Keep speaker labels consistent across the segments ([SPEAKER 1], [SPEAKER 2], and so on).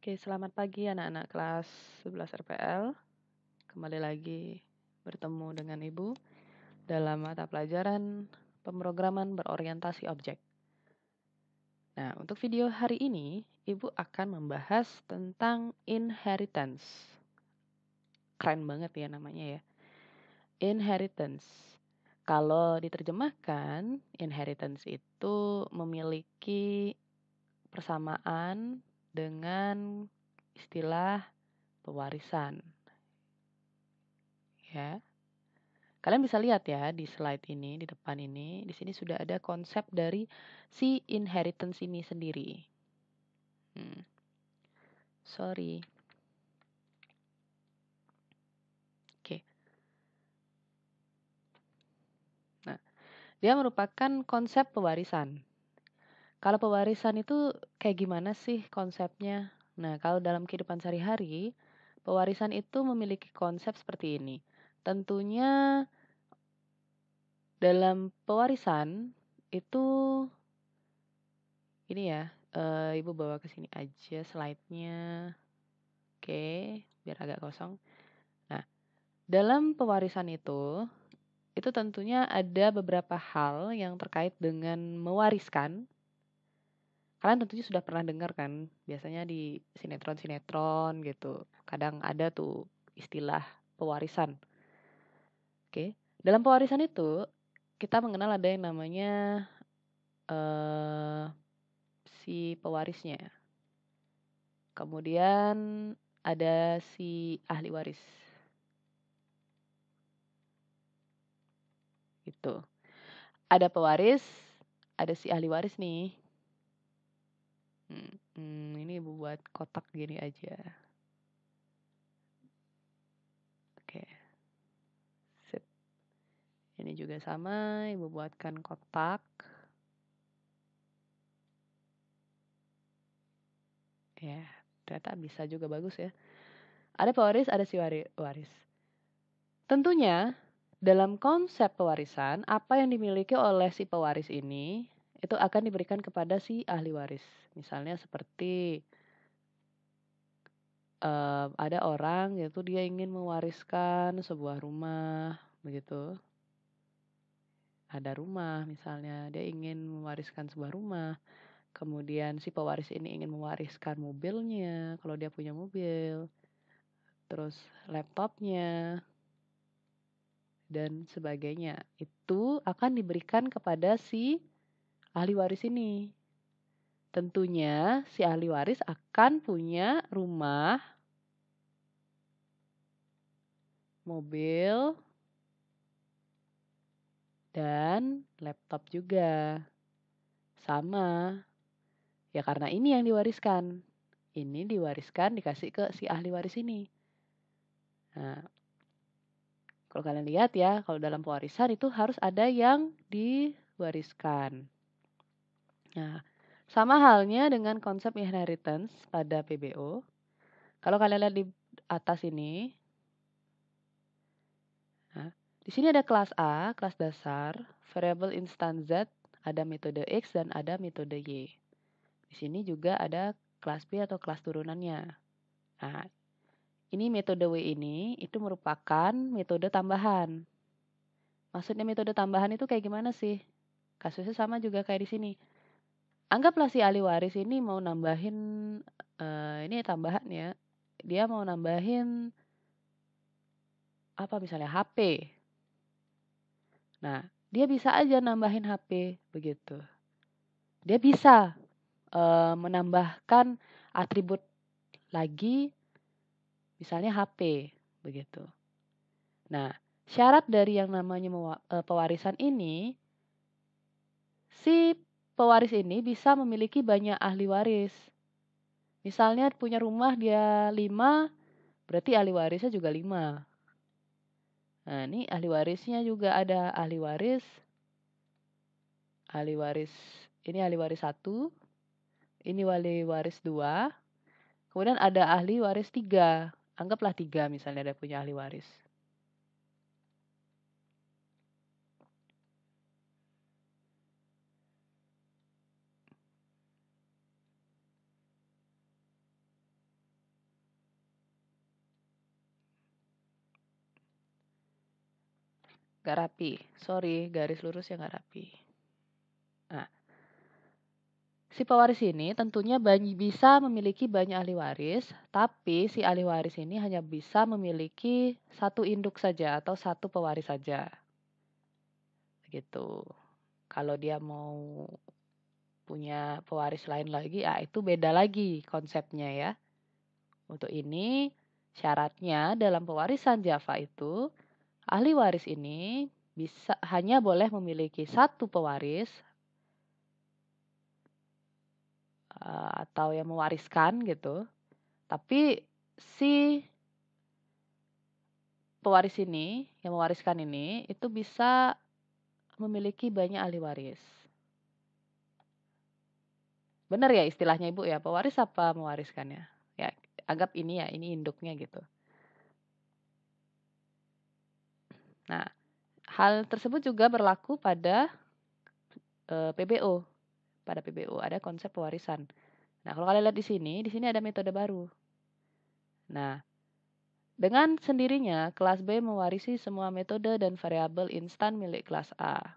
[SPEAKER 1] Oke, selamat pagi anak-anak kelas 11 RPL. Kembali lagi bertemu dengan Ibu dalam mata pelajaran pemrograman berorientasi objek. Nah, untuk video hari ini, Ibu akan membahas tentang inheritance. Keren banget ya namanya ya. Inheritance. Kalau diterjemahkan, inheritance itu memiliki persamaan dengan istilah pewarisan. Ya. Kalian bisa lihat ya di slide ini, di depan ini, di sini sudah ada konsep dari si inheritance ini sendiri. Sorry. Oke. Nah, dia merupakan konsep pewarisan. Kalau pewarisan itu kayak gimana sih konsepnya? Nah, kalau dalam kehidupan sehari-hari, pewarisan itu memiliki konsep seperti ini. Tentunya dalam pewarisan itu ini ya, Ibu bawa ke sini aja slide-nya. Oke, biar agak kosong. Nah, dalam pewarisan itu tentunya ada beberapa hal yang terkait dengan mewariskan. Kalian tentunya sudah pernah dengar kan, biasanya di sinetron-sinetron gitu. Kadang ada tuh istilah pewarisan. Oke, dalam pewarisan itu kita mengenal ada yang namanya si pewarisnya. Kemudian ada si ahli waris. Gitu. Ada pewaris, ada si ahli waris nih. Ini Ibu buat kotak gini aja. Oke. Sip. Ini juga sama, Ibu buatkan kotak. Ya, ternyata bisa juga bagus ya. Ada pewaris, ada si waris. Tentunya dalam konsep pewarisan, apa yang dimiliki oleh si pewaris ini itu akan diberikan kepada si ahli waris. Misalnya seperti ada orang yaitu dia ingin mewariskan sebuah rumah, begitu. Ada rumah misalnya, dia ingin mewariskan sebuah rumah. Kemudian si pewaris ini ingin mewariskan mobilnya, kalau dia punya mobil. Terus laptopnya, dan sebagainya. Itu akan diberikan kepada si ahli waris ini. Tentunya si ahli waris akan punya rumah, mobil, dan laptop juga. Sama. Ya karena ini yang diwariskan. Ini diwariskan dikasih ke si ahli waris ini. Nah, kalau kalian lihat ya, kalau dalam pewarisan itu harus ada yang diwariskan. Nah, sama halnya dengan konsep inheritance pada PBO. Kalau kalian lihat di atas ini, nah, di sini ada kelas A, kelas dasar, variable instance Z, ada metode X dan ada metode Y. Di sini juga ada kelas B atau kelas turunannya. Nah, ini metode W ini itu merupakan metode tambahan. Maksudnya metode tambahan itu kayak gimana sih? Kasusnya sama juga kayak di sini. Anggaplah si ahli waris ini mau nambahin, ini tambahan ya. Dia mau nambahin apa misalnya HP. Nah, dia bisa aja nambahin HP begitu. Dia bisa menambahkan atribut lagi, misalnya HP begitu. Nah, syarat dari yang namanya pewarisan ini, si pewaris ini bisa memiliki banyak ahli waris. Misalnya punya rumah dia 5, berarti ahli warisnya juga 5. Nah, ini ahli warisnya juga ada ahli waris ini ahli waris 1, ini ahli waris 2, kemudian ada ahli waris 3. Anggaplah 3 misalnya ada punya ahli waris. Nggak rapi. Sorry, garis lurusnya nggak rapi. Nah, si pewaris ini tentunya bisa memiliki banyak ahli waris, tapi si ahli waris ini hanya bisa memiliki satu induk saja atau satu pewaris saja. Gitu. Kalau dia mau punya pewaris lain lagi, ya itu beda lagi konsepnya ya. Untuk ini, syaratnya dalam pewarisan Java itu, ahli waris ini hanya boleh memiliki satu pewaris atau yang mewariskan gitu. Tapi si pewaris ini, yang mewariskan ini, itu bisa memiliki banyak ahli waris. Benar ya istilahnya Ibu ya, pewaris apa mewariskannya? Ya, anggap ini ya, ini induknya gitu. Nah, hal tersebut juga berlaku pada PBO. Pada PBO ada konsep pewarisan. Nah, kalau kalian lihat di sini ada metode baru. Nah, dengan sendirinya, kelas B mewarisi semua metode dan variabel instan milik kelas A.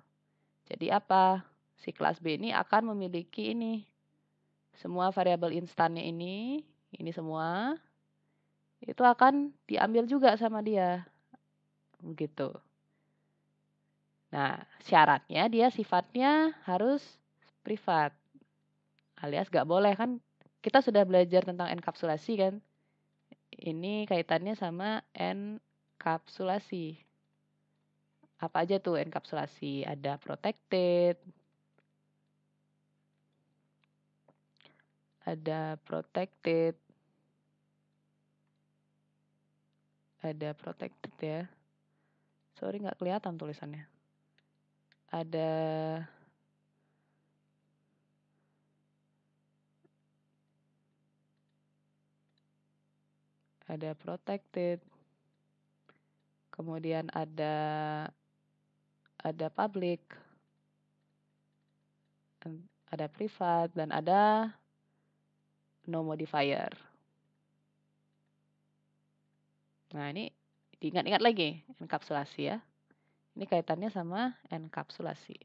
[SPEAKER 1] Jadi apa? Si kelas B ini akan memiliki ini. Semua variabel instannya ini semua, itu akan diambil juga sama dia. Begitu. Nah, syaratnya dia sifatnya harus privat. Alias gak boleh kan, kita sudah belajar tentang enkapsulasi kan. Ini kaitannya sama enkapsulasi. Apa aja tuh enkapsulasi? Ada protected, ada protected, ada protected ya. Sorry nggak kelihatan tulisannya. Ada protected. Kemudian ada public, ada privat, dan ada no modifier. Nah, ini diingat-ingat lagi, enkapsulasi ya. Ini kaitannya sama enkapsulasi.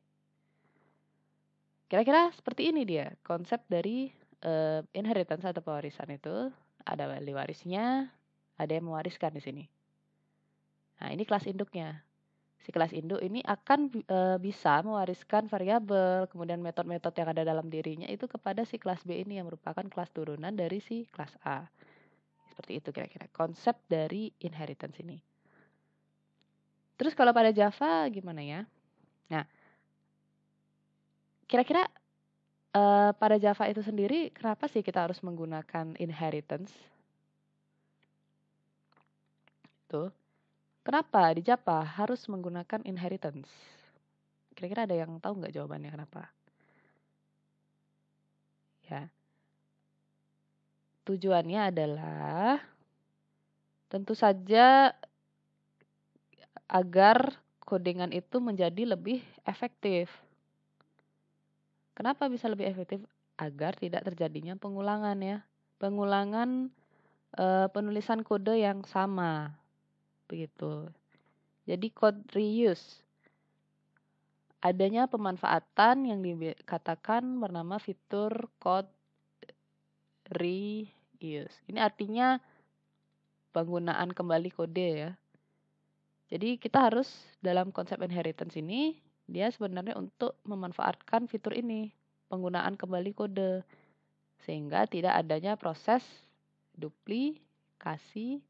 [SPEAKER 1] Kira-kira seperti ini dia, konsep dari inheritance atau pewarisan itu. Ada ahli warisnya, ada yang mewariskan di sini. Nah, ini kelas induknya. Si kelas induk ini akan bisa mewariskan variabel, kemudian metode-metode yang ada dalam dirinya itu kepada si kelas B ini yang merupakan kelas turunan dari si kelas A. Seperti itu kira-kira konsep dari inheritance ini. Terus kalau pada Java gimana ya? Nah, kira-kira pada Java itu sendiri kenapa sih kita harus menggunakan inheritance? Tuh. Kenapa di Java harus menggunakan inheritance? Kira-kira ada yang tahu nggak jawabannya kenapa? Ya. Tujuannya adalah tentu saja agar codingan itu menjadi lebih efektif. Kenapa bisa lebih efektif? Agar tidak terjadinya pengulangan ya. Pengulangan penulisan kode yang sama. Begitu. Jadi code reuse. Adanya pemanfaatan yang dikatakan bernama fitur code reuse. Ini artinya penggunaan kembali kode ya. Jadi kita harus dalam konsep inheritance ini, dia sebenarnya untuk memanfaatkan fitur ini, penggunaan kembali kode. Sehingga tidak adanya proses duplikasi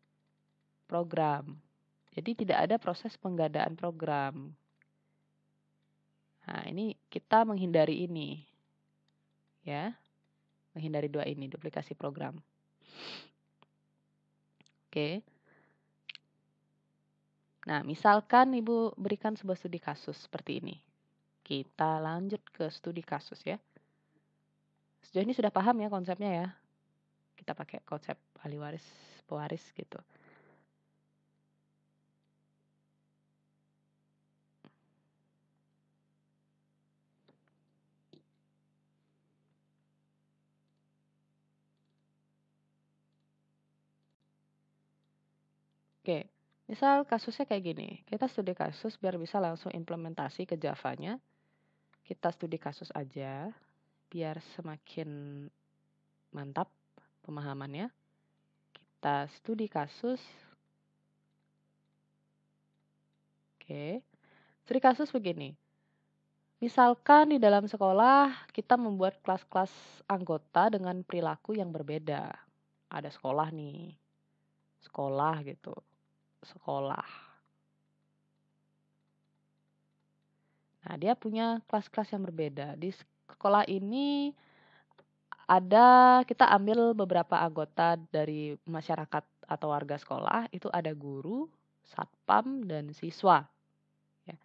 [SPEAKER 1] program. Jadi tidak ada proses penggadaan program. Nah, ini kita menghindari ini. Ya. Menghindari dua ini, duplikasi program. Oke. Nah, misalkan Ibu berikan sebuah studi kasus seperti ini. Kita lanjut ke studi kasus ya. Sejauh ini sudah paham ya konsepnya ya. Kita pakai konsep ahli waris, pewaris gitu. Oke. Misal kasusnya kayak gini, kita studi kasus biar bisa langsung implementasi ke Java-nya. Kita studi kasus aja, biar semakin mantap pemahamannya. Kita studi kasus. Oke, studi kasus begini. Misalkan di dalam sekolah kita membuat kelas-kelas anggota dengan perilaku yang berbeda. Ada sekolah nih, sekolah gitu, sekolah. Nah, dia punya kelas-kelas yang berbeda. Di sekolah ini kita ambil beberapa anggota dari masyarakat atau warga sekolah, itu ada guru, satpam, dan siswa. Ya,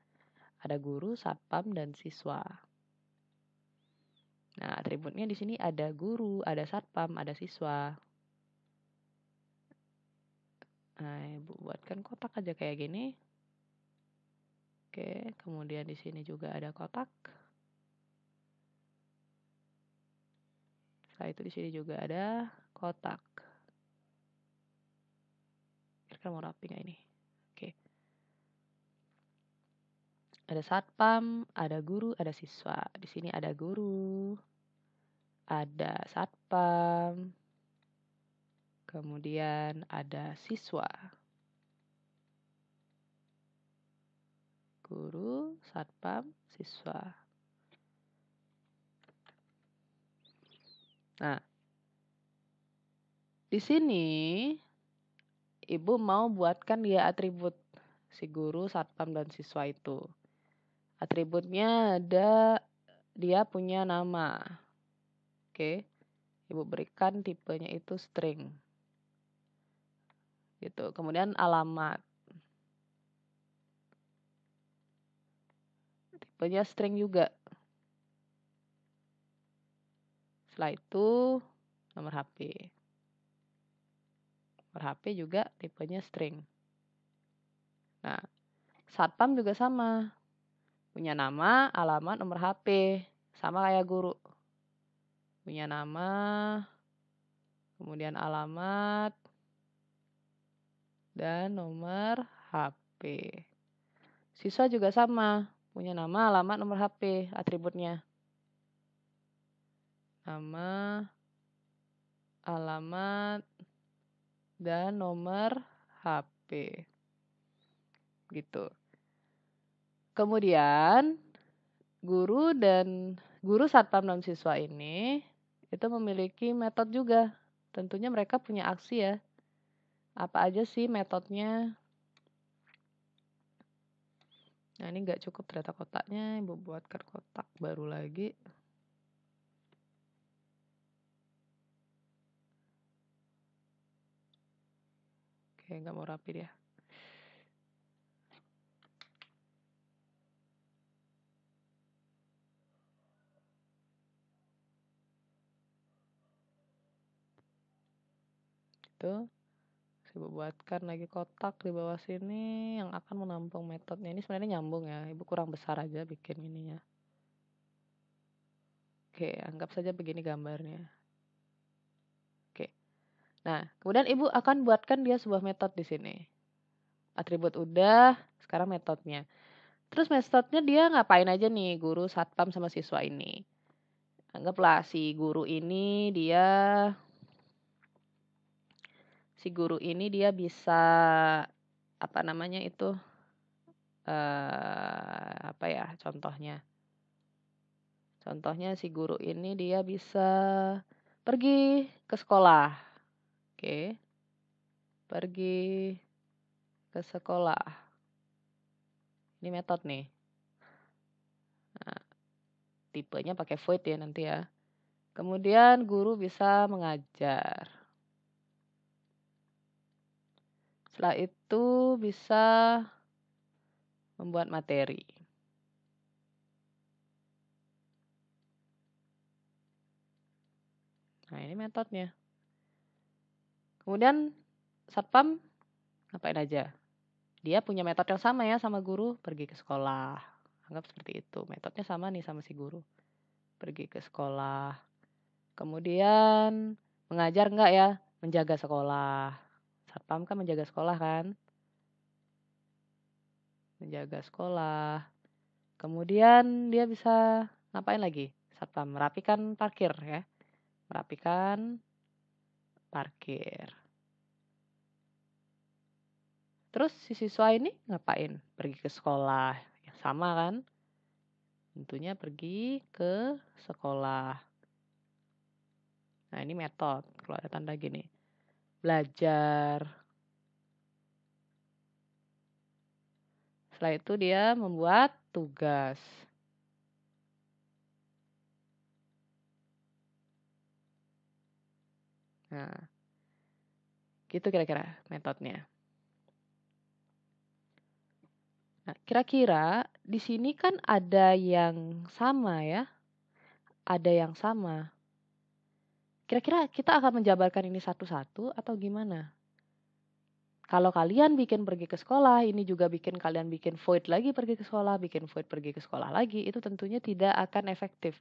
[SPEAKER 1] ada guru, satpam, dan siswa. Nah, atributnya di sini ada guru, ada satpam, ada siswa. Nah, Ibu buatkan kotak aja kayak gini. Oke, kemudian di sini juga ada kotak. Setelah itu di sini juga ada kotak. Kira-kira mau rapi nggak ini? Oke. Ada satpam, ada guru, ada siswa. Di sini ada guru, ada satpam, kemudian ada siswa. Guru, satpam, siswa. Nah, di sini Ibu mau buatkan dia atribut si guru, satpam, dan siswa itu. Atributnya ada dia punya nama. Oke. Ibu berikan tipenya itu string. Gitu. Kemudian alamat. Tipenya string juga. Setelah itu nomor HP. Nomor HP juga tipenya string. Nah, satpam juga sama. Punya nama, alamat, nomor HP. Sama kayak guru. Punya nama, kemudian alamat, dan nomor HP. Siswa juga sama. Punya nama, alamat, nomor HP. Atributnya. Nama, alamat, dan nomor HP. Gitu. Kemudian guru, satpam, dan siswa ini itu memiliki metode juga. Tentunya mereka punya aksi ya. Apa aja sih metodenya? Nah, ini nggak cukup ternyata kotaknya. Ibu buatkan kotak baru lagi. Oke, nggak mau rapi dia. Itu. Ibu buatkan lagi kotak di bawah sini yang akan menampung metodenya. Ini sebenarnya nyambung ya. Ibu kurang besar aja bikin ininya. Oke, anggap saja begini gambarnya. Oke. Nah, kemudian Ibu akan buatkan dia sebuah metode di sini. Atribut udah, sekarang metodenya. Terus metodenya dia ngapain aja nih guru, satpam, sama siswa ini. Anggaplah si guru ini dia bisa apa namanya itu apa ya contohnya. Contohnya si guru ini dia bisa pergi ke sekolah. Oke. Pergi ke sekolah. Ini metode nih. Nah, tipenya pakai void ya nanti ya. Kemudian guru bisa mengajar. Setelah itu bisa membuat materi. Nah, ini metodenya. Kemudian satpam ngapain aja? Dia punya metode yang sama ya sama guru, pergi ke sekolah. Anggap seperti itu. Metodenya sama nih sama si guru. Pergi ke sekolah. Kemudian mengajar enggak ya? Menjaga sekolah. Satpam kan menjaga sekolah kan? menjaga sekolah. Kemudian dia bisa ngapain lagi? Satpam, merapikan parkir ya. Merapikan parkir. Terus si siswa ini ngapain? Pergi ke sekolah. Ya, sama kan? Tentunya pergi ke sekolah. Nah, ini metode. Kalau ada tanda gini. Belajar. Setelah itu dia membuat tugas. Nah, gitu kira-kira metodenya. Nah, kira-kira di sini kan ada yang sama ya. Ada yang sama. Kira-kira kita akan menjabarkan ini satu-satu atau gimana? Kalau kalian bikin pergi ke sekolah, ini juga bikin kalian bikin void lagi pergi ke sekolah, bikin void pergi ke sekolah lagi, itu tentunya tidak akan efektif.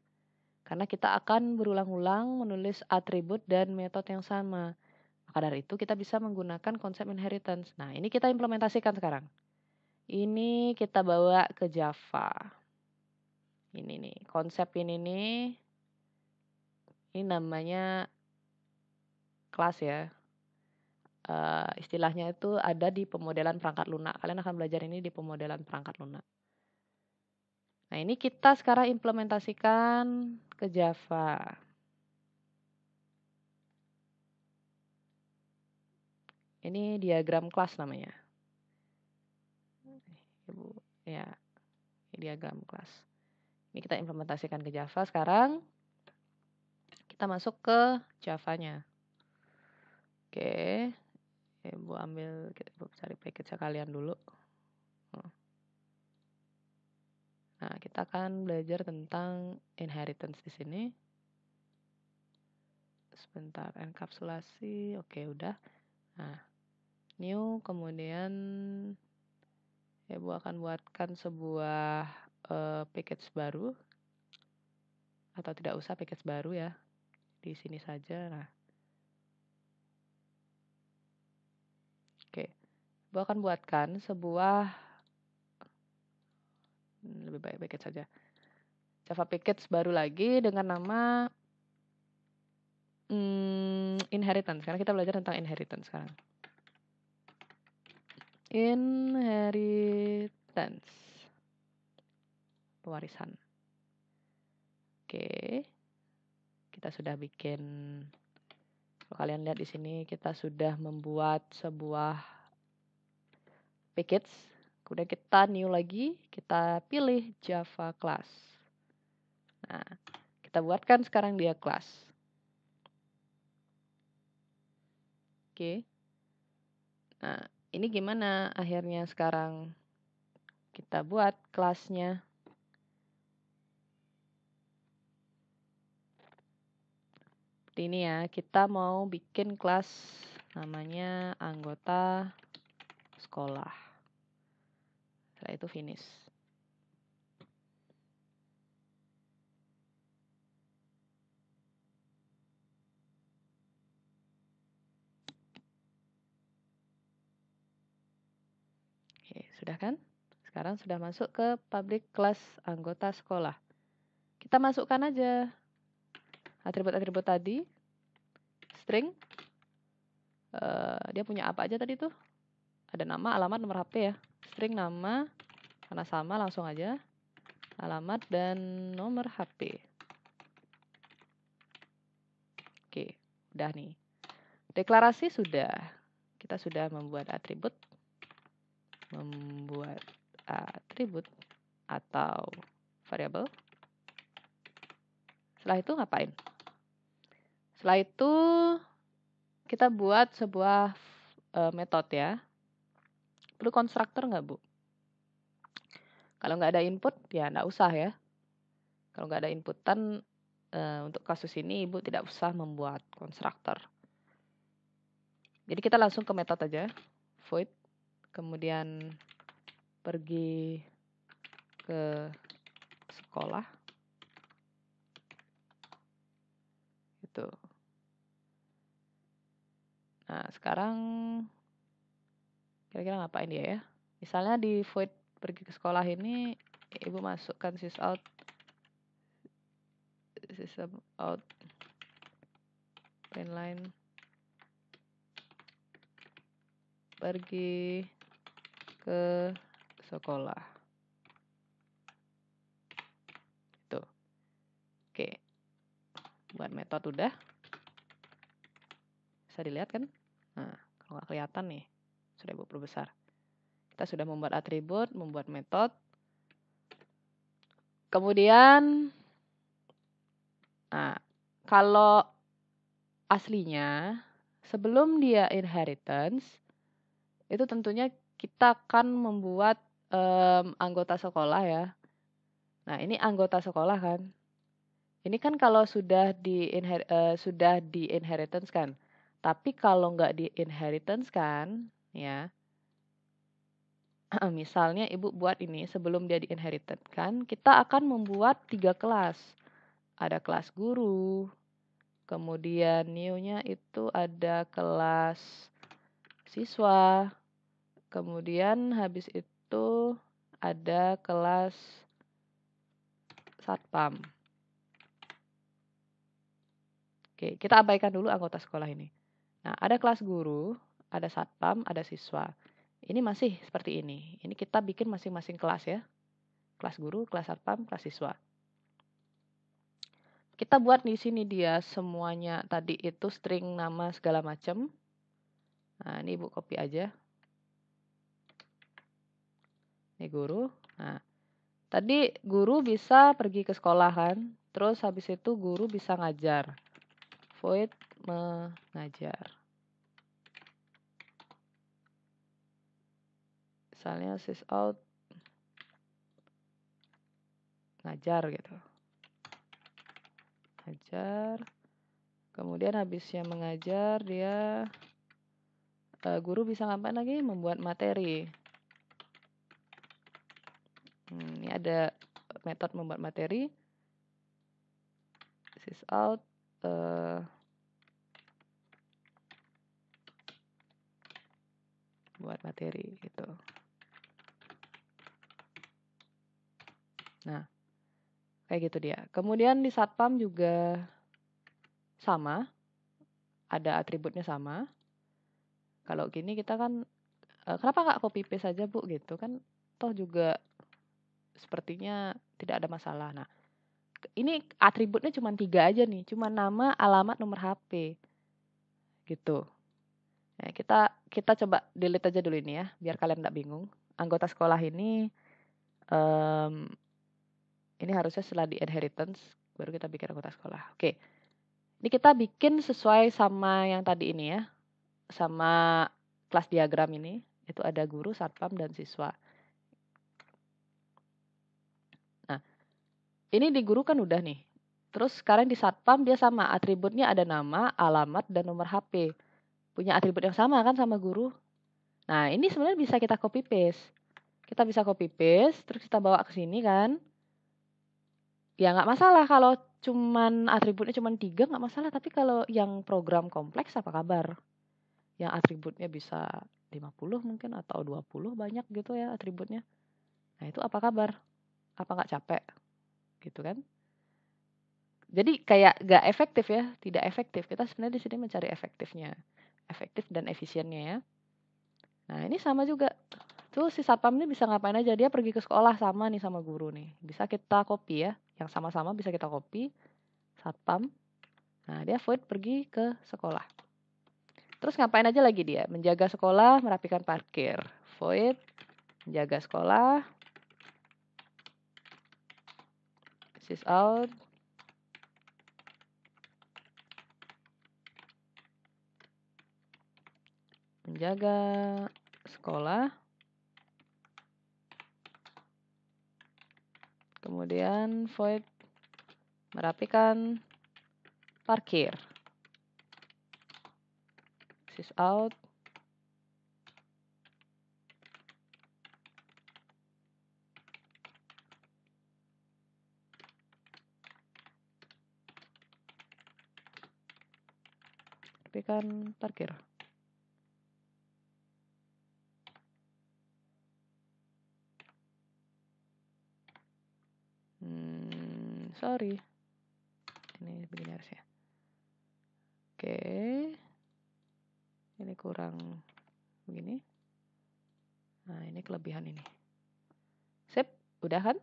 [SPEAKER 1] Karena kita akan berulang-ulang menulis atribut dan metode yang sama. Maka dari itu kita bisa menggunakan konsep inheritance. Nah, ini kita implementasikan sekarang. Ini kita bawa ke Java. Ini nih, konsep ini nih. Ini namanya kelas ya. Istilahnya itu ada di pemodelan perangkat lunak. Kalian akan belajar ini di pemodelan perangkat lunak. Nah, ini kita sekarang implementasikan ke Java. Ini diagram kelas namanya. Ibu, ya, ini diagram kelas. Ini kita implementasikan ke Java sekarang. Kita masuk ke Java-nya. Oke. Ibu ambil, Ibu cari package kalian dulu. Nah, kita akan belajar tentang inheritance di sini. Sebentar, enkapsulasi. Oke, udah. Nah, new, kemudian Ibu akan buatkan sebuah package baru. Atau tidak usah package baru ya. Di sini saja. Nah. Oke. Ibu akan buatkan sebuah, lebih baik package saja. Java package baru lagi dengan nama inheritance. Karena kita belajar tentang inheritance sekarang. Inheritance. Pewarisan. Oke. Kita sudah bikin, kalau kalian lihat di sini kita sudah membuat sebuah package. Kemudian kita new lagi, kita pilih Java class. Nah, kita buatkan sekarang dia kelas. Oke. Nah, ini gimana akhirnya sekarang kita buat kelasnya. Seperti ini ya, kita mau bikin kelas namanya anggota sekolah. Setelah itu finish. Oke, sudah kan? Sekarang sudah masuk ke public class anggota sekolah. Kita masukkan aja atribut-atribut tadi. String. Dia punya apa aja tadi tuh? Ada nama, alamat, nomor HP ya. String nama, karena sama langsung aja. Alamat dan nomor HP. Oke, udah nih. Deklarasi sudah. Kita sudah membuat atribut. Membuat atribut atau variabel. Setelah itu ngapain? Setelah itu kita buat sebuah metode ya. Perlu konstruktor nggak, Bu? Kalau nggak ada input, ya nggak usah ya. Kalau nggak ada inputan, untuk kasus ini Ibu tidak usah membuat konstruktor. Jadi kita langsung ke metode aja. Void. Kemudian pergi ke sekolah. Gitu. Nah, sekarang kira-kira ngapain dia ya? Misalnya di void pergi ke sekolah ini ibu masukkan sysout line pergi ke sekolah. Tuh. Oke. Buat metode udah. Bisa dilihat kan? Nah, kalau nggak kelihatan nih, sudah ibu perbesar. Kita sudah membuat atribut, membuat metode. Kemudian, nah, kalau aslinya, sebelum dia inheritance, itu tentunya kita akan membuat anggota sekolah ya. Nah, ini anggota sekolah kan. Ini kan kalau sudah di inheritance kan. Tapi kalau nggak di inheritance kan, ya. Misalnya ibu buat ini sebelum dia di inheritance kan, kita akan membuat 3 kelas. Ada kelas guru, kemudian new-nya itu ada kelas siswa, kemudian habis itu ada kelas satpam. Oke, kita abaikan dulu anggota sekolah ini. Nah, ada kelas guru, ada satpam, ada siswa. Ini masih seperti ini. Ini kita bikin masing-masing kelas ya. Kelas guru, kelas satpam, kelas siswa. Kita buat di sini dia semuanya tadi itu string nama segala macam. Nah, ini ibu copy aja. Ini guru. Nah, tadi guru bisa pergi ke sekolah kan. Terus habis itu guru bisa ngajar. Void mengajar. Misalnya sysout ngajar gitu. Ngajar. Kemudian habisnya mengajar dia guru bisa ngapain lagi? Membuat materi. Ini ada metode membuat materi. Sysout buat materi gitu. Nah, kayak gitu dia. Kemudian di satpam juga sama. Ada atributnya sama. Kalau gini kita kan, kenapa nggak copy paste saja Bu gitu kan. Toh juga sepertinya tidak ada masalah. Nah, ini atributnya cuma 3 aja nih. Cuma nama, alamat, nomor HP. Gitu. Nah, kita coba delete aja dulu ini ya. Biar kalian nggak bingung. Anggota sekolah ini harusnya setelah di inheritance baru kita bikin anggota sekolah. Oke. Ini kita bikin sesuai sama yang tadi ini ya. Sama kelas diagram ini. Itu ada guru, satpam, dan siswa. Nah, ini di guru kan udah nih. Terus sekarang di satpam dia sama. Atributnya ada nama, alamat, dan nomor HP. Punya atribut yang sama kan sama guru. Nah, ini sebenarnya bisa kita copy paste. Kita bisa copy paste, terus kita bawa ke sini kan. Ya nggak masalah kalau cuman atributnya cuman 3 nggak masalah. Tapi kalau yang program kompleks apa kabar? Yang atributnya bisa 50 mungkin atau 20 banyak gitu ya atributnya. Nah, itu apa kabar? Apa nggak capek? Gitu kan? Jadi kayak nggak efektif ya, tidak efektif. Kita sebenarnya di sini mencari efektifnya. Efektif dan efisiennya ya. Nah, ini sama juga. Tuh si satpam ini bisa ngapain aja. Dia pergi ke sekolah sama nih sama guru nih. Bisa kita copy ya. Yang sama-sama bisa kita copy. Satpam. Nah, dia void pergi ke sekolah. Terus ngapain aja lagi dia? Menjaga sekolah, merapikan parkir. Void, menjaga sekolah. Sysout. Menjaga sekolah. Kemudian void merapikan parkir. Sysout. Merapikan parkir. sorry. Ini begini harusnya. Oke. Ini kurang begini. Nah, ini kelebihan ini. Sip, udah kan?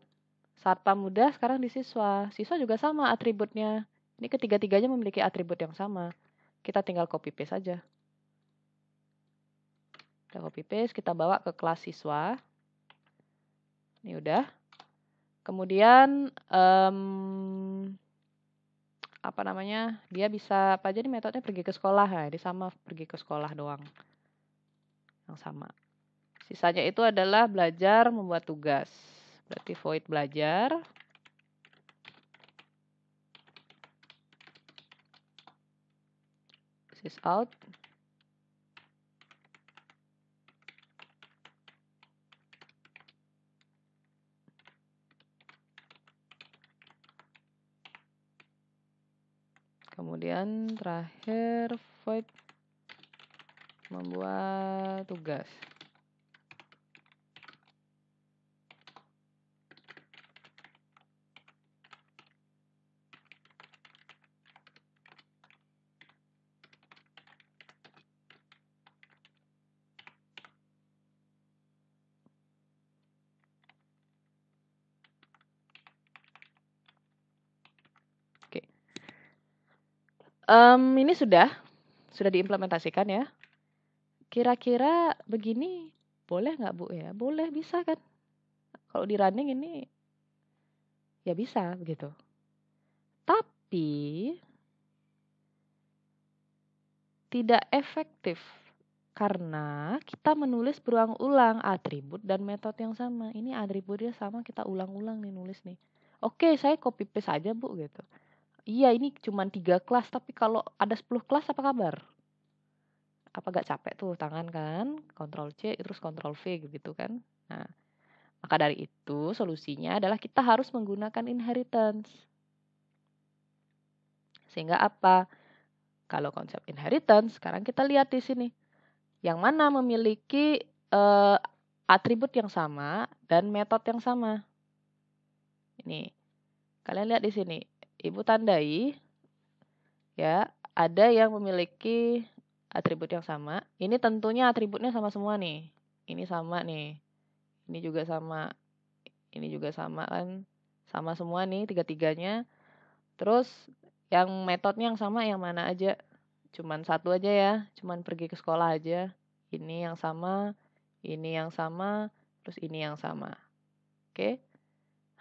[SPEAKER 1] Satpam udah, sekarang di siswa. Siswa juga sama atributnya. Ini ketiga-tiganya memiliki atribut yang sama. Kita tinggal copy paste saja. Kita copy paste, kita bawa ke kelas siswa. Ini udah. Kemudian apa namanya? Dia bisa apa aja nih metodenya pergi ke sekolah ya. Dia sama pergi ke sekolah doang. Yang sama. Sisanya itu adalah belajar membuat tugas. Berarti void belajar. Sys out. Kemudian terakhir void membuat tugas. Oke. Ini sudah diimplementasikan ya. Kira-kira begini boleh nggak Bu ya? Boleh, bisa kan? Kalau di running ini ya bisa begitu. Tapi tidak efektif karena kita menulis berulang-ulang atribut dan metode yang sama. Ini atributnya sama, kita ulang-ulang nih nulis nih. Oke, saya copy paste aja Bu gitu. Iya, ini cuma 3 kelas, tapi kalau ada 10 kelas apa kabar? Apa gak capek tuh tangan kan? Ctrl C terus Ctrl V gitu kan? Nah, maka dari itu solusinya adalah kita harus menggunakan inheritance. Sehingga apa? Kalau konsep inheritance, sekarang kita lihat di sini. Yang mana memiliki atribut yang sama dan metode yang sama. Ini. Kalian lihat di sini. Ibu tandai ya, ada yang memiliki atribut yang sama. Ini tentunya atributnya sama semua nih. Ini sama nih. Ini juga sama. Ini juga sama kan. Sama semua nih tiga-tiganya. Terus yang metodenya yang sama yang mana aja? Cuman satu aja ya. Cuman pergi ke sekolah aja. Ini yang sama. Ini yang sama. Terus ini yang sama. Oke.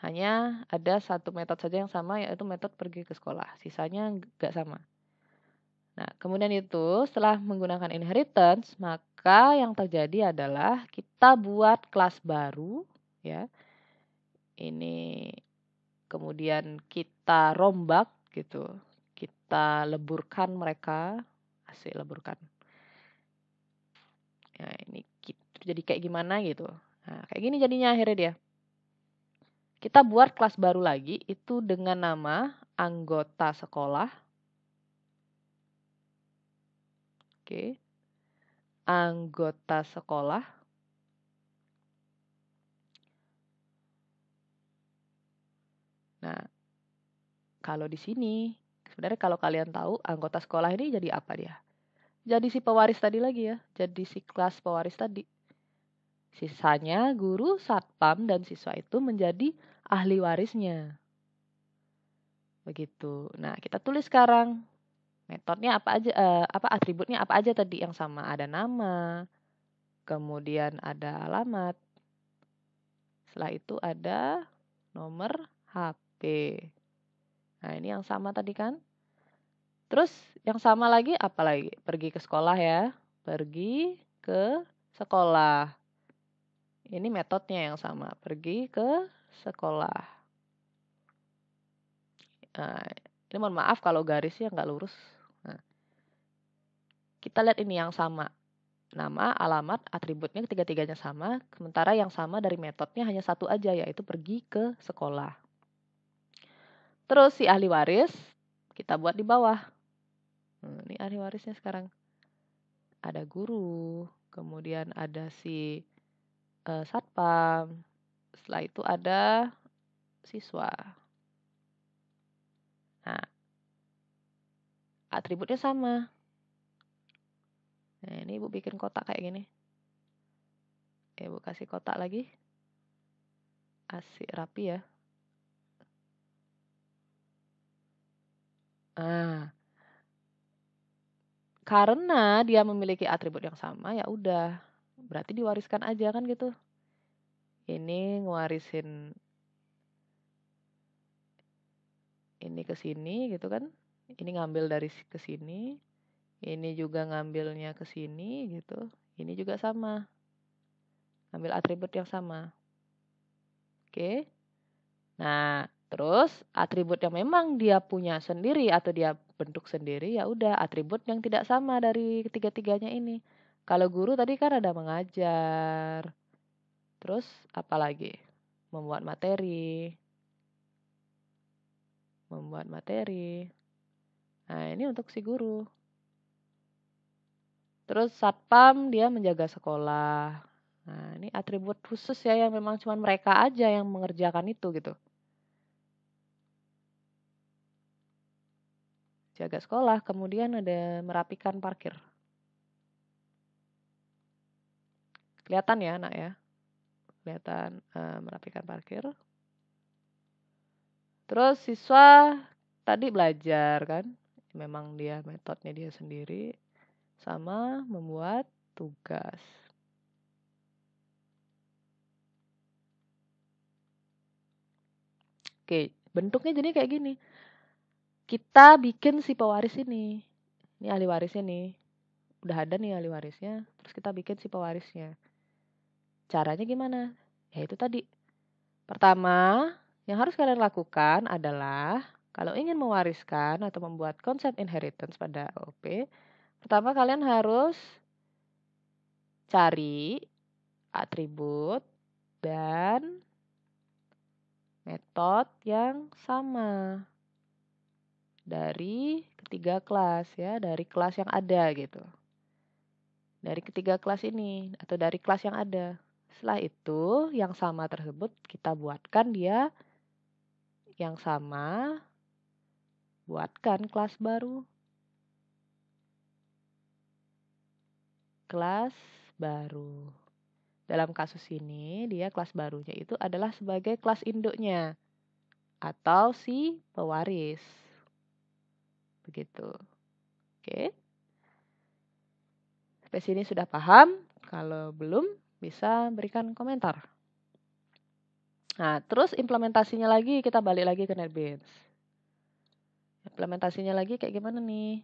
[SPEAKER 1] Hanya ada satu metode saja yang sama, yaitu metode pergi ke sekolah. Sisanya nggak sama. Nah, kemudian itu setelah menggunakan inheritance, maka yang terjadi adalah kita buat kelas baru, ya. Ini kemudian kita rombak gitu. Kita leburkan mereka, asik leburkan. Ya, ini jadi kayak gimana gitu. Nah, kayak gini jadinya akhirnya dia. Kita buat kelas baru lagi itu dengan nama anggota sekolah. Oke. Anggota sekolah. Nah, kalau di sini, sebenarnya kalau kalian tahu anggota sekolah ini jadi apa dia? Jadi si pewaris tadi lagi ya, jadi si kelas pewaris tadi. Sisanya guru, satpam, dan siswa itu menjadi ahli warisnya. Begitu. Nah, kita tulis sekarang. Metodenya apa aja, atributnya apa aja tadi yang sama? Ada nama, kemudian ada alamat. Setelah itu ada nomor HP. Nah, ini yang sama tadi kan? Terus yang sama lagi apa lagi? Pergi ke sekolah ya. Pergi ke sekolah. Ini metodenya yang sama. Pergi ke sekolah. Nah, ini mohon maaf kalau garisnya nggak lurus. Nah, kita lihat ini yang sama. Nama, alamat, atributnya ketiga-tiganya sama. Sementara yang sama dari metodenya hanya satu aja, yaitu pergi ke sekolah. Terus si ahli waris kita buat di bawah. Ini ahli warisnya sekarang. Ada guru, kemudian ada si satpam. Setelah itu ada siswa. atributnya sama. Nah, ini Ibu bikin kotak kayak gini. Ibu kasih kotak lagi. Asik rapi ya. Nah, karena dia memiliki atribut yang sama, ya udah. Berarti diwariskan aja kan gitu. Ini ngewarisin ini ke sini gitu kan. Ini ngambil dari ke sini. Ini juga ngambilnya ke sini gitu. Ini juga sama. Ambil atribut yang sama. Oke. Nah, terus atribut yang memang dia punya sendiri atau dia bentuk sendiri, ya udah atribut yang tidak sama dari ketiga-tiganya ini. Kalau guru tadi kan ada mengajar. Terus apa lagi? Membuat materi. Membuat materi. Nah, ini untuk si guru. Terus satpam dia menjaga sekolah. Nah, ini atribut khusus ya yang memang cuma mereka aja yang mengerjakan itu gitu. Jaga sekolah, kemudian ada merapikan parkir. Kelihatan ya anak ya. Kelihatan merapikan parkir. Terus siswa tadi belajar kan. Memang dia metodenya dia sendiri. Sama membuat tugas. Oke, bentuknya jadi kayak gini. Kita bikin si pewaris ini. Ini ahli warisnya nih. Udah ada nih ahli warisnya. Terus kita bikin si pewarisnya. Caranya gimana? Ya itu tadi. Pertama, yang harus kalian lakukan adalah kalau ingin mewariskan atau membuat konsep inheritance pada OP, pertama kalian harus cari atribut dan metode yang sama dari ketiga kelas ya, dari kelas yang ada gitu. Dari ketiga kelas ini atau dari kelas yang ada. Setelah itu, yang sama tersebut kita buatkan dia yang sama, buatkan kelas baru. Kelas baru. Dalam kasus ini, dia kelas barunya itu adalah sebagai kelas induknya atau si pewaris. Begitu. Oke. Sampai sini sudah paham? Kalau belum, bisa berikan komentar. Nah, terus implementasinya lagi, kita balik lagi ke NetBeans. Implementasinya lagi kayak gimana nih?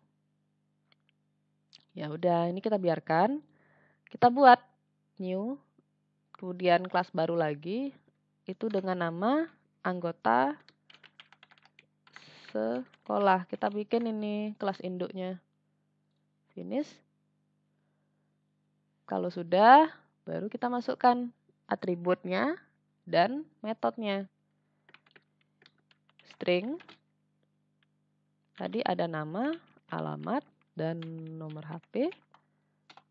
[SPEAKER 1] Ya udah, ini kita biarkan. Kita buat new, kemudian kelas baru lagi, itu dengan nama anggota sekolah. Kita bikin ini kelas induknya. Finish. Kalau sudah, baru kita masukkan atributnya dan metodenya. String. Tadi ada nama, alamat, dan nomor HP.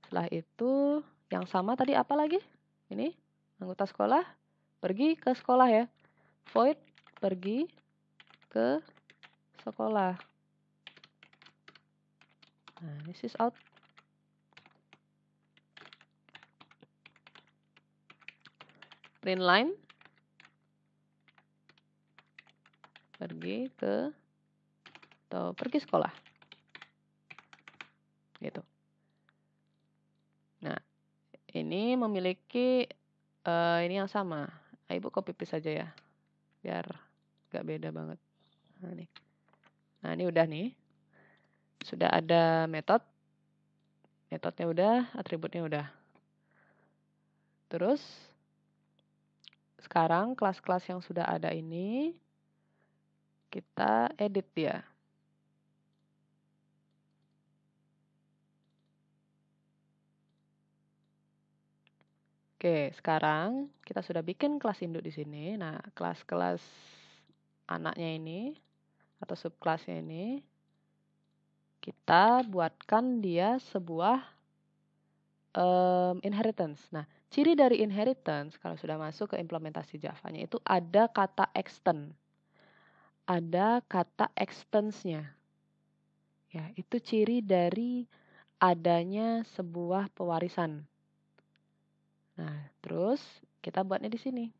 [SPEAKER 1] Setelah itu, yang sama tadi apa lagi? Ini, anggota sekolah. Pergi ke sekolah ya. Void, pergi ke sekolah. Nah, this is out. Print line. Pergi ke atau pergi sekolah. Gitu. Nah, ini memiliki ini yang sama. Ibu copy paste saja ya. Biar gak beda banget. Nah, ini udah nih. Sudah ada metode. Metodenya udah, atributnya udah. Terus sekarang kelas-kelas yang sudah ada ini kita edit dia. Oke, sekarang kita sudah bikin kelas induk di sini. Nah, kelas-kelas anaknya ini atau subkelasnya ini kita buatkan dia sebuah inheritance. Nah, ciri dari inheritance kalau sudah masuk ke implementasi Java-nya itu ada kata extend. Ada kata extends-nya. Ya, itu ciri dari adanya sebuah pewarisan. Nah, terus kita buatnya di sini.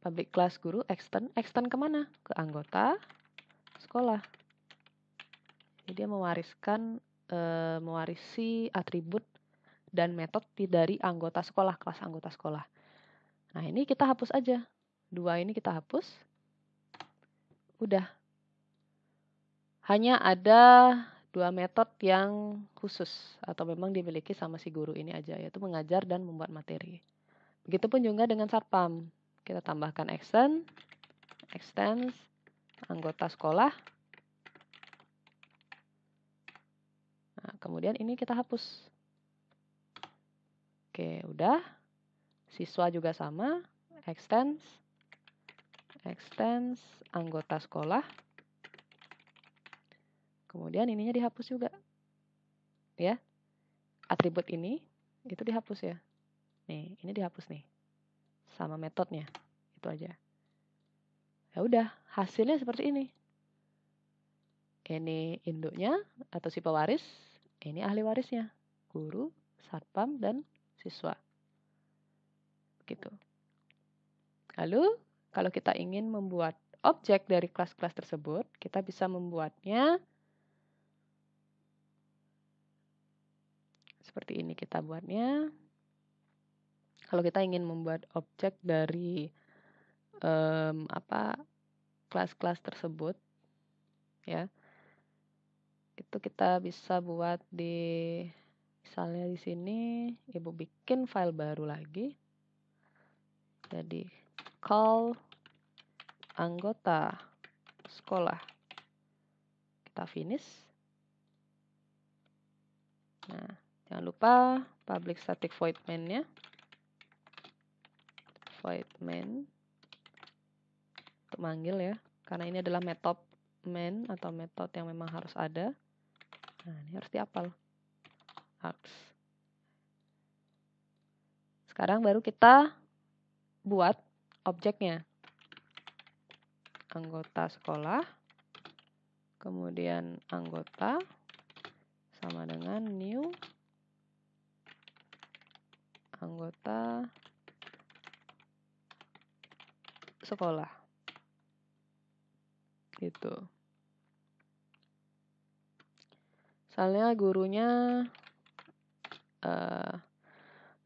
[SPEAKER 1] Public class guru extend kemana? Ke anggota sekolah. Jadi dia mewarisi atribut dan metode dari anggota sekolah, kelas anggota sekolah. Nah, ini kita hapus aja. 2 ini kita hapus. Udah. Hanya ada 2 metode yang khusus atau memang dimiliki sama si guru ini aja, yaitu mengajar dan membuat materi. Begitupun juga dengan satpam. Kita tambahkan extends anggota sekolah. Nah, kemudian ini kita hapus. Oke, udah. Siswa juga sama, extends anggota sekolah. Kemudian ininya dihapus juga. Ya. Atribut ini itu dihapus ya. Nih, ini dihapus nih. Sama metodenya. Itu aja. Ya udah, hasilnya seperti ini. Ini induknya atau si pewaris, ini ahli warisnya. Guru, satpam, dan siswa. Begitu. Lalu, kalau kita ingin membuat objek dari kelas-kelas tersebut, kita bisa membuatnya seperti ini kita buatnya. Kalau kita ingin membuat objek dari kelas-kelas tersebut, ya, itu kita bisa buat misalnya di sini ibu bikin file baru lagi. Jadi call anggota sekolah. Kita finish. Nah, jangan lupa public static void main-nya. Void main untuk manggil ya, karena ini adalah metode main atau metode yang memang harus ada. Nah, ini harus dihafal. Sekarang baru kita buat objeknya. Anggota sekolah, kemudian anggota sama dengan new anggota sekolah. Gitu. Misalnya gurunya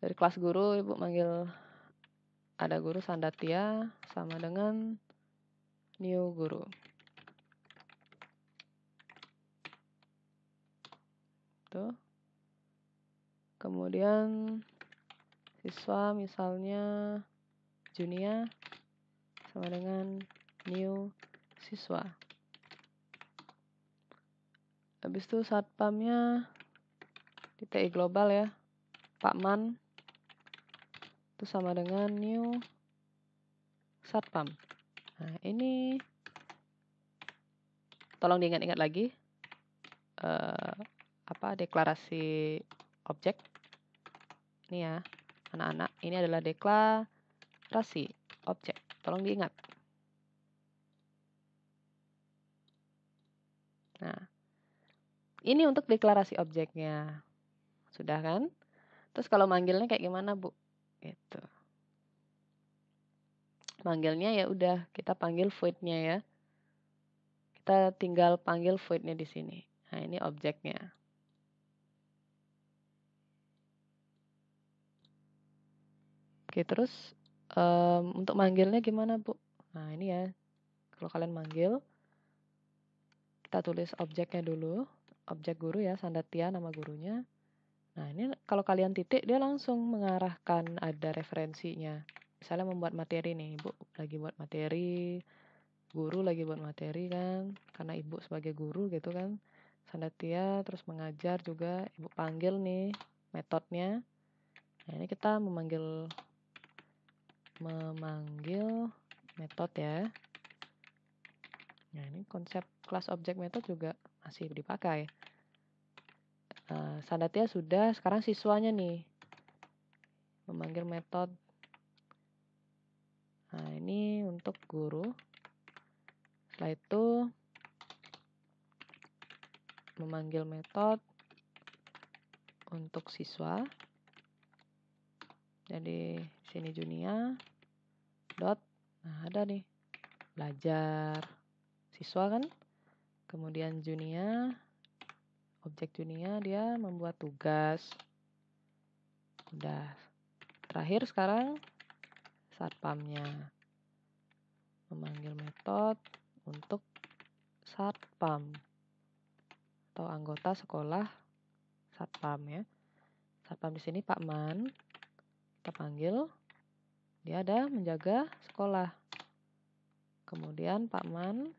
[SPEAKER 1] dari kelas guru ibu manggil ada guru Sandatia sama dengan new guru. Tuh. Kemudian siswa misalnya Junia sama dengan new siswa. Habis itu satpamnya di TI global ya, Pak Man. Itu sama dengan new satpam. Nah, ini tolong diingat-ingat lagi deklarasi objek. Ini ya, anak-anak, ini adalah deklarasi objek. Tolong diingat. Nah, ini untuk deklarasi objeknya. Sudah kan? Terus kalau manggilnya kayak gimana, Bu? Gitu. Manggilnya ya udah, kita panggil void-nya ya. Kita tinggal panggil void-nya di sini. Nah, ini objeknya. Oke, terus untuk manggilnya gimana, Bu? Nah, ini ya. Kalau kalian manggil, kita tulis objeknya dulu. Objek guru ya, Sandatia nama gurunya. Nah, ini kalau kalian titik, dia langsung mengarahkan ada referensinya. Misalnya membuat materi nih, Ibu lagi buat materi, guru lagi buat materi kan, karena Ibu sebagai guru gitu kan. Sandatia terus mengajar juga, Ibu panggil nih metodenya. Nah, ini kita memanggil metode ya. Nah, ini konsep class object method juga masih dipakai. Sandatia sudah, sekarang siswanya nih memanggil metode. Nah, ini untuk guru. Setelah itu memanggil metode untuk siswa. Jadi sini Junia dot, nah ada nih belajar siswa kan. Kemudian Junia, objek Junia dia membuat tugas. Udah. Terakhir sekarang satpamnya memanggil metode untuk satpam atau anggota sekolah satpam ya. Satpam di sini Pak Man. Kita panggil, dia ada menjaga sekolah. Kemudian Pak Man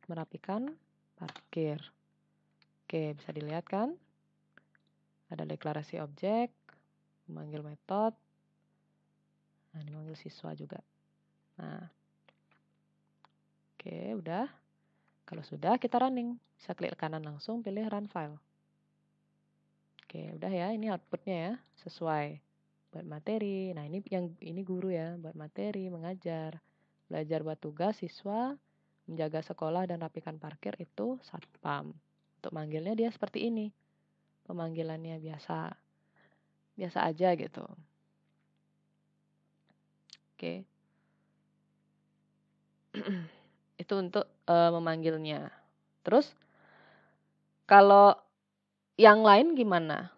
[SPEAKER 1] merapikan parkir. Oke, bisa dilihat kan? Ada deklarasi objek, memanggil metode, nah dipanggil siswa juga. Nah, oke, udah. Kalau sudah, kita running. Bisa klik kanan langsung, pilih run file. Oke, udah ya, ini outputnya ya, sesuai. Buat materi, nah ini guru ya, buat materi, mengajar. Belajar buat tugas, siswa, menjaga sekolah dan rapikan parkir itu satpam. Untuk manggilnya dia seperti ini. Pemanggilannya biasa aja gitu. Oke. Itu untuk memanggilnya. Terus, kalau yang lain gimana?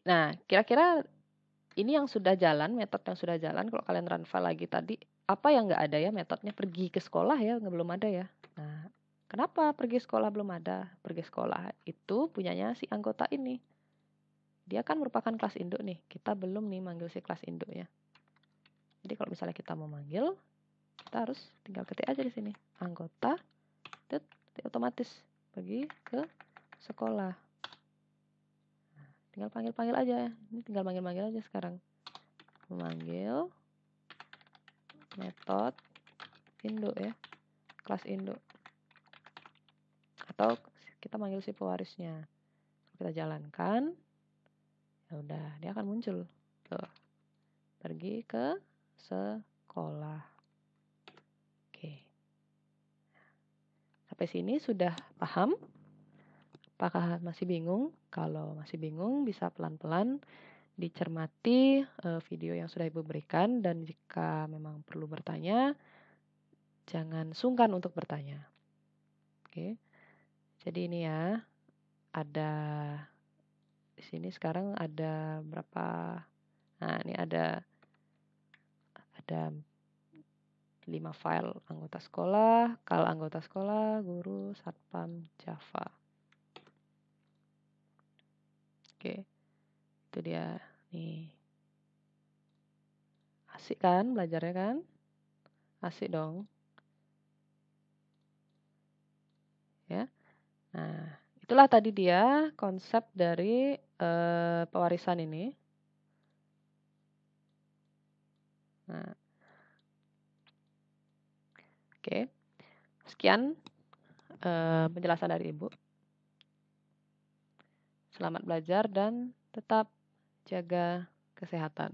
[SPEAKER 1] Nah, kira-kira ini yang sudah jalan, metode yang sudah jalan, kalau kalian run file lagi tadi, apa yang nggak ada ya metodenya? Pergi ke sekolah ya, belum ada ya. Nah, kenapa pergi sekolah belum ada? Pergi sekolah itu punyanya si anggota ini. Dia kan merupakan kelas induk nih. Kita belum nih manggil si kelas induknya. Jadi kalau misalnya kita mau manggil, kita harus tinggal ketik aja di sini. Anggota, otomatis pergi ke sekolah. Tinggal panggil-panggil aja. Ini tinggal panggil-panggil aja sekarang. Memanggil metode induk ya, kelas induk. Atau kita manggil si pewarisnya. Kita jalankan. Ya udah, dia akan muncul. Tuh. Pergi ke sekolah. Oke. Sampai sini sudah paham? Apakah masih bingung? Kalau masih bingung, bisa pelan-pelan dicermati video yang sudah Ibu berikan, dan jika memang perlu bertanya, jangan sungkan untuk bertanya. Oke. Jadi ini ya, ada di sini sekarang ada berapa? Nah, ini ada 5 file anggota sekolah, kal anggota sekolah, guru, satpam, Java. Oke. Itu dia nih. Asik kan belajarnya kan? Asik dong. Ya. Nah, itulah tadi dia konsep dari pewarisan ini. Nah. Oke. Sekian penjelasan dari Ibu. Selamat belajar dan tetap jaga kesehatan.